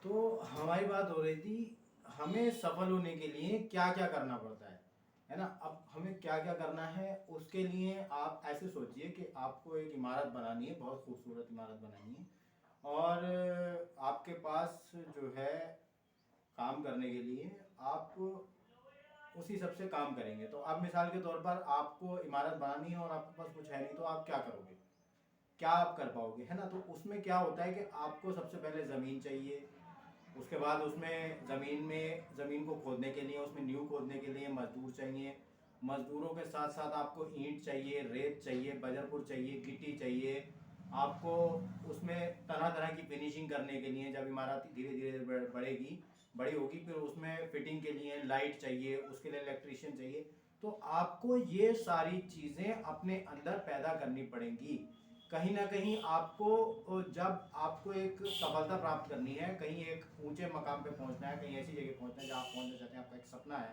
तो हमारी बात हो रही थी, हमें सफल होने के लिए क्या क्या करना पड़ता है ना। अब हमें क्या क्या करना है, उसके लिए आप ऐसे सोचिए कि आपको एक इमारत बनानी है, बहुत खूबसूरत इमारत बनानी है, और आपके पास जो है काम करने के लिए आप उसी सबसे काम करेंगे। तो अब मिसाल के तौर पर आपको इमारत बनानी है और आपके पास कुछ है नहीं, तो आप क्या करोगे, क्या आप कर पाओगे, है ना। तो उसमें क्या होता है कि आपको सबसे पहले ज़मीन चाहिए, उसके बाद उसमें ज़मीन को खोदने के लिए, उसमें नींव खोदने के लिए मजदूर चाहिए। मजदूरों के साथ साथ आपको ईंट चाहिए, रेत चाहिए, बजरपुर चाहिए, गिट्टी चाहिए। आपको उसमें तरह तरह की फिनिशिंग करने के लिए, जब इमारत धीरे धीरे बढ़ेगी, बड़ी होगी, फिर उसमें फिटिंग के लिए लाइट चाहिए, उसके लिए इलेक्ट्रीशियन चाहिए। तो आपको ये सारी चीज़ें अपने अंदर पैदा करनी पड़ेंगी। कहीं ना कहीं आपको, जब आपको एक सफलता प्राप्त करनी है, कहीं एक ऊंचे मकाम पे पहुंचना है, कहीं ऐसी जगह पहुंचना है जहां आप पहुंचना चाहते हैं, आपका एक सपना है,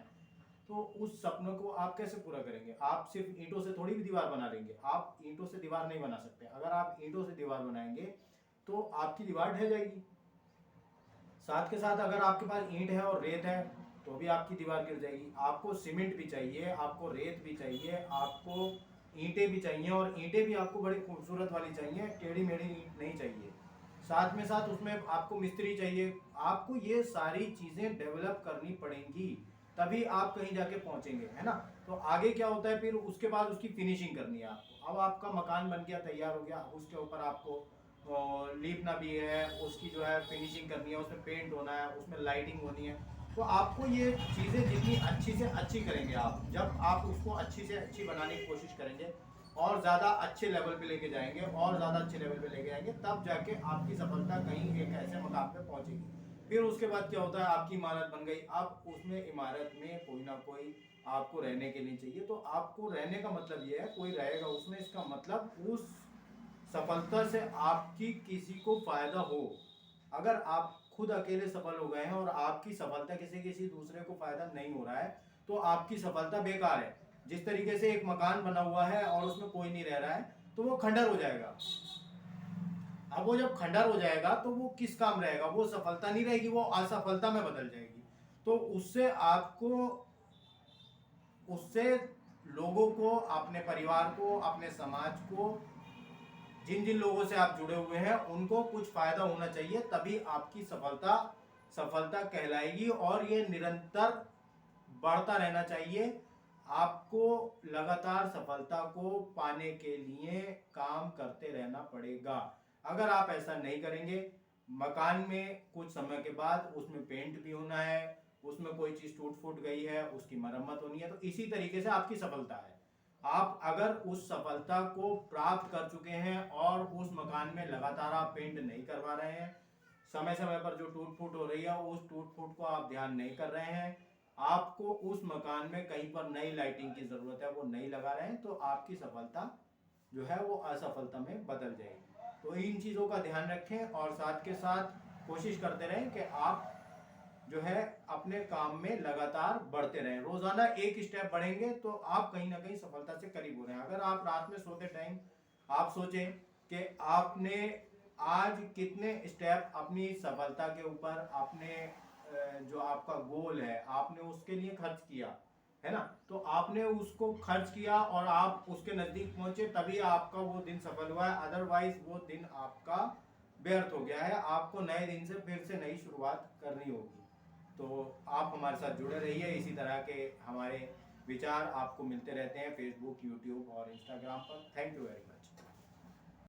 तो उस सपनों को आप कैसे पूरा करेंगे। आप सिर्फ ईंटों से थोड़ी भी दीवार बना लेंगे, आप ईंटों से दीवार नहीं बना सकते। अगर आप ईंटों से दीवार बनाएंगे तो आपकी दीवार ढह जाएगी। साथ के साथ अगर आपके पास ईंट है और रेत है तो भी आपकी दीवार गिर जाएगी। आपको सीमेंट भी चाहिए, आपको रेत भी चाहिए, आपको ईंटें भी चाहिए, और ईंटें भी आपको बड़ी खूबसूरत वाली चाहिए, टेढ़ी मेढ़ी ईंट नहीं चाहिए। साथ में साथ उसमें आपको मिस्त्री चाहिए। आपको ये सारी चीज़ें डेवलप करनी पड़ेंगी, तभी आप कहीं जाके पहुंचेंगे, है ना। तो आगे क्या होता है, फिर उसके बाद उसकी फिनिशिंग करनी है आपको। अब आपका मकान बन गया, तैयार हो गया, उसके ऊपर आपको लीपना भी है, उसकी जो है फिनिशिंग करनी है, उसमें पेंट होना है, उसमें लाइटिंग होनी है। तो आपको ये चीज़ें जितनी अच्छी से अच्छी करेंगे आप, जब आप उसको अच्छी से अच्छी बनाने की कोशिश करेंगे और ज़्यादा अच्छे लेवल पे लेके जाएंगे, और ज़्यादा अच्छे लेवल पे लेके जाएंगे, तब जाके आपकी सफलता कहीं एक ऐसे मकाम पे पहुंचेगी। फिर उसके बाद क्या होता है, आपकी इमारत बन गई। अब उसमें इमारत में कोई ना कोई आपको रहने के लिए चाहिए। तो आपको रहने का मतलब ये है, कोई रहेगा उसमें, इसका मतलब उस सफलता से आपकी किसी को फायदा हो। अगर आप खुद अकेले सफल हो गए हैं और आपकी सफलता किसी किसी दूसरे को फायदा नहीं हो रहा है, तो आपकी सफलता बेकार है। जिस तरीके से एक मकान बना हुआ है और उसमें कोई नहीं रह रहा है, तो वो खंडर हो जाएगा। अब वो जब खंडर हो जाएगा तो वो किस काम रहेगा, वो सफलता नहीं रहेगी, वो असफलता में बदल जाएगी। तो उससे लोगों को, अपने परिवार को, अपने समाज को, जिन जिन लोगों से आप जुड़े हुए हैं, उनको कुछ फायदा होना चाहिए, तभी आपकी सफलता सफलता कहलाएगी। और ये निरंतर बढ़ता रहना चाहिए। आपको लगातार सफलता को पाने के लिए काम करते रहना पड़ेगा। अगर आप ऐसा नहीं करेंगे, मकान में कुछ समय के बाद उसमें पेंट भी होना है, उसमें कोई चीज टूट फूट गई है, उसकी मरम्मत होनी है, तो इसी तरीके से आपकी सफलता है। आप अगर उस सफलता को प्राप्त कर चुके हैं और उस मकान में लगातार आप पेंट नहीं करवा रहे हैं, समय समय पर जो टूट फूट हो रही है उस टूट फूट को आप ध्यान नहीं कर रहे हैं, आपको उस मकान में कहीं पर नई लाइटिंग की जरूरत है, वो नहीं लगा रहे हैं, तो आपकी सफलता जो है वो असफलता में बदल जाएगी। तो इन चीज़ों का ध्यान रखें और साथ के साथ कोशिश करते रहें कि आप जो है अपने काम में लगातार बढ़ते रहें। रोजाना एक स्टेप बढ़ेंगे तो आप कहीं ना कहीं सफलता से करीब हो रहे हैं। अगर आप रात में सोते टाइम आप सोचें कि आपने आज कितने स्टेप अपनी सफलता के ऊपर, अपने जो आपका गोल है आपने उसके लिए खर्च किया, है ना। तो आपने उसको खर्च किया और आप उसके नजदीक पहुंचे, तभी आपका वो दिन सफल हुआ है। अदरवाइज वो दिन आपका व्यर्थ हो गया है। आपको नए दिन से फिर से नई शुरुआत करनी होगी। तो आप हमारे साथ जुड़े रहिए। इसी तरह के हमारे विचार आपको मिलते रहते हैं फेसबुक, यूट्यूब और इंस्टाग्राम पर। Thank you very much.